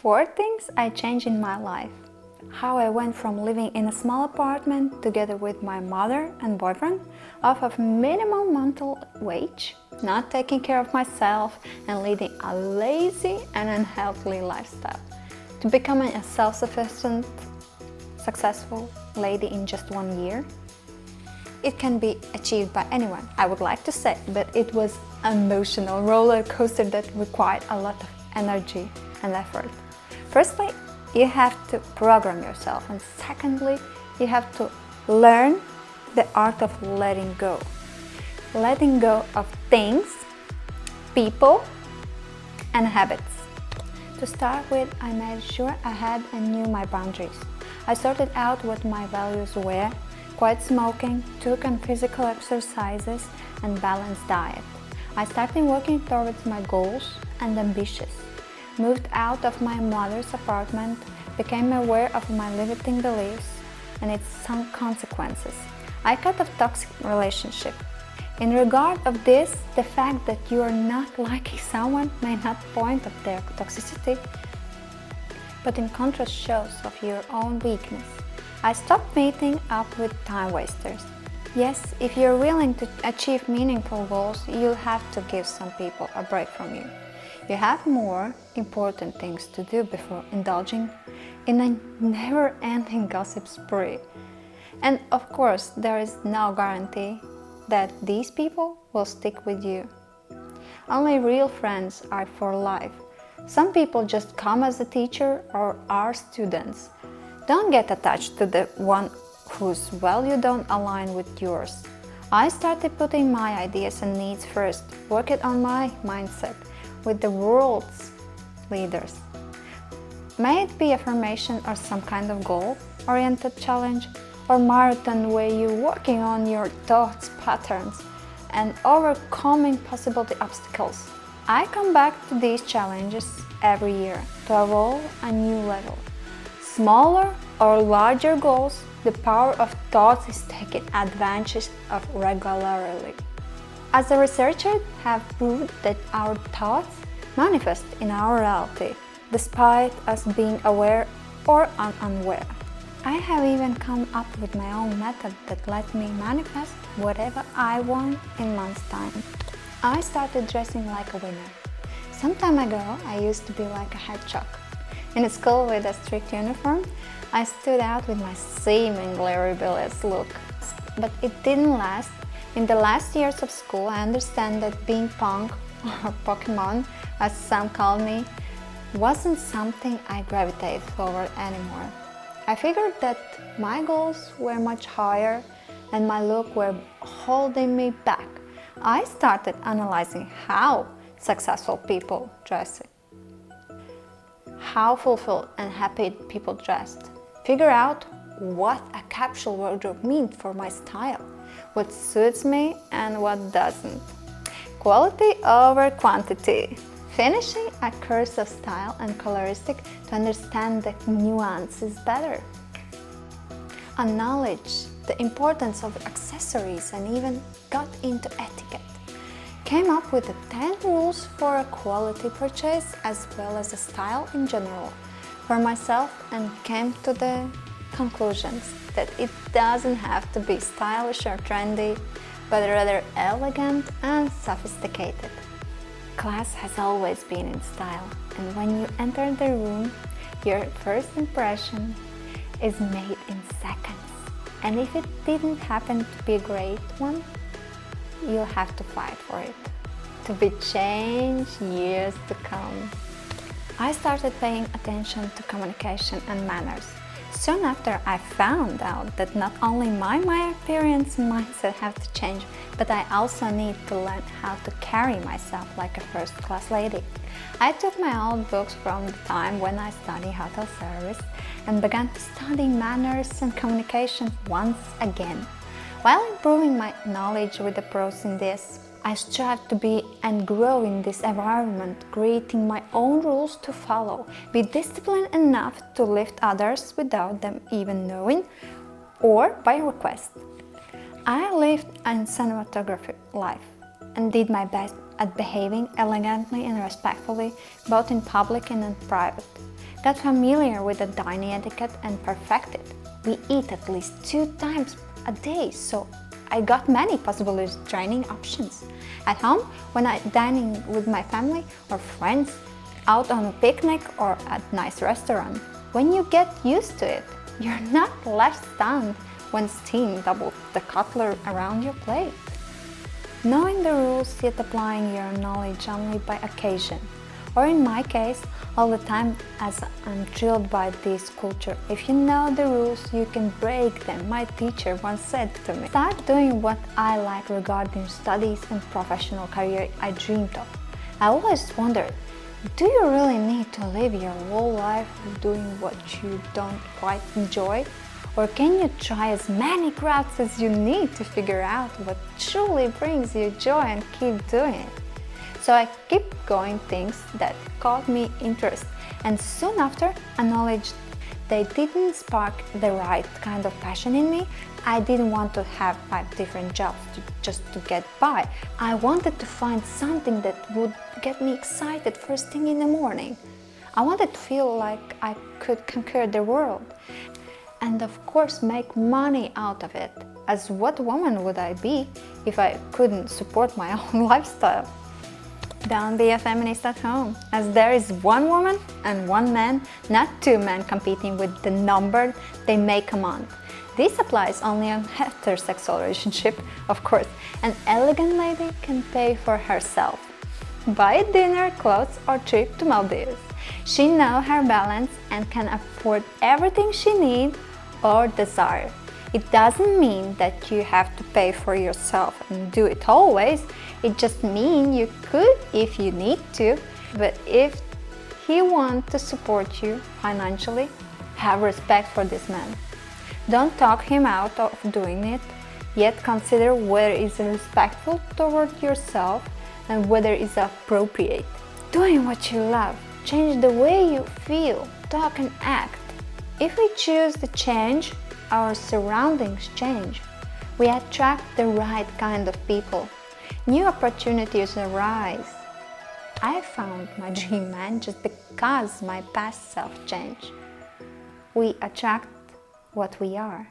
4 things I changed in my life. How I went from living in a small apartment together with my mother and boyfriend off of minimum monthly wage, not taking care of myself and leading a lazy and unhealthy lifestyle, to becoming a self-sufficient, successful lady in just 1 year. It can be achieved by anyone, I would like to say, but it was an emotional roller coaster that required a lot of energy and effort. Firstly, you have to program yourself, and secondly, you have to learn the art of letting go. Letting go of things, people, and habits. To start with, I made sure I had and knew my boundaries. I sorted out what my values were, quit smoking, took on physical exercises, and balanced diet. I started working towards my goals and ambitions. Moved out of my mother's apartment, became aware of my limiting beliefs and its some consequences. I cut off toxic relationship. In regard of this, the fact that you are not liking someone may not point of their toxicity, but in contrast shows of your own weakness. I stopped meeting up with time wasters. Yes, if you're willing to achieve meaningful goals, you'll have to give some people a break from you. You have more important things to do before indulging in a never-ending gossip spree. And of course, there is no guarantee that these people will stick with you. Only real friends are for life. Some people just come as a teacher or are students. Don't get attached to the one whose value don't align with yours. I started putting my ideas and needs first, working on my mindset with the world's leaders. May it be affirmation or some kind of goal-oriented challenge or marathon where you're working on your thoughts patterns and overcoming possible obstacles. I come back to these challenges every year to evolve a new level. Smaller or larger goals, the power of thoughts is taken advantage of regularly. As a researcher have proved that our thoughts manifest in our reality, despite us being aware or unaware. I have even come up with my own method that lets me manifest whatever I want in months' time. I started dressing like a winner. Some time ago, I used to be like a hedgehog. In school with a strict uniform, I stood out with my seemingly rebellious look. But it didn't last. In the last years of school, I understand that being punk, or Pokemon, as some call me, wasn't something I gravitated toward anymore. I figured that my goals were much higher and my look were holding me back. I started analyzing how successful people dressed, how fulfilled and happy people dressed. Figure out what a capsule wardrobe means for my style, what suits me and what doesn't. Quality over quantity. Finishing a course of style and coloristic to understand the nuances better. Acknowledge the importance of accessories and even got into etiquette. Came up with the 10 rules for a quality purchase as well as a style in general for myself and came to the conclusions that it doesn't have to be stylish or trendy, but rather elegant and sophisticated. Class has always been in style, and when you enter the room, your first impression is made in seconds. And if it didn't happen to be a great one, you'll have to fight for it, to be changed years to come. I started paying attention to communication and manners. Soon after, I found out that not only my appearance and mindset have to change, but I also need to learn how to carry myself like a first-class lady. I took my old books from the time when I studied hotel service and began to study manners and communication once again. While improving my knowledge with the pros in this, I strive to be and grow in this environment, creating my own rules to follow, be disciplined enough to lift others without them even knowing or by request. I lived a cinematography life and did my best at behaving elegantly and respectfully, both in public and in private. got familiar with the dining etiquette and perfected. We eat at least 2 times a day, so I got many possible training options. At home, when I'm dining with my family or friends, out on a picnic or at a nice restaurant. When you get used to it, you're not left stunned when steam doubles the cutlery around your plate. Knowing the rules yet applying your knowledge only by occasion, or in my case, all the time, as I'm thrilled by this culture. If you know the rules, you can break them, my teacher once said to me. Start doing what I like regarding studies and professional career I dreamed of. I always wondered, do you really need to live your whole life doing what you don't quite enjoy? Or can you try as many crafts as you need to figure out what truly brings you joy and keep doing it? So I keep going things that caught me interest, and soon after acknowledged they didn't spark the right kind of passion in me. I didn't want to have 5 different jobs just to get by. I wanted to find something that would get me excited first thing in the morning. I wanted to feel like I could conquer the world and of course make money out of it. As what woman would I be if I couldn't support my own lifestyle? Don't be a feminist at home, as there is one woman and one man, not 2 men competing with the number they make a month. This applies only on heterosexual relationship, of course. An elegant lady can pay for herself. Buy dinner, clothes or trip to Maldives. She knows her balance and can afford everything she needs or desire. It doesn't mean that you have to pay for yourself and do it always. It just means you could if you need to. But if he wants to support you financially, have respect for this man. Don't talk him out of doing it, yet consider whether it's respectful toward yourself and whether it's appropriate. Doing what you love, change the way you feel, talk and act. If we choose to change, our surroundings change. We attract the right kind of people. New opportunities arise. I found my dream man just because my past self changed. We attract what we are.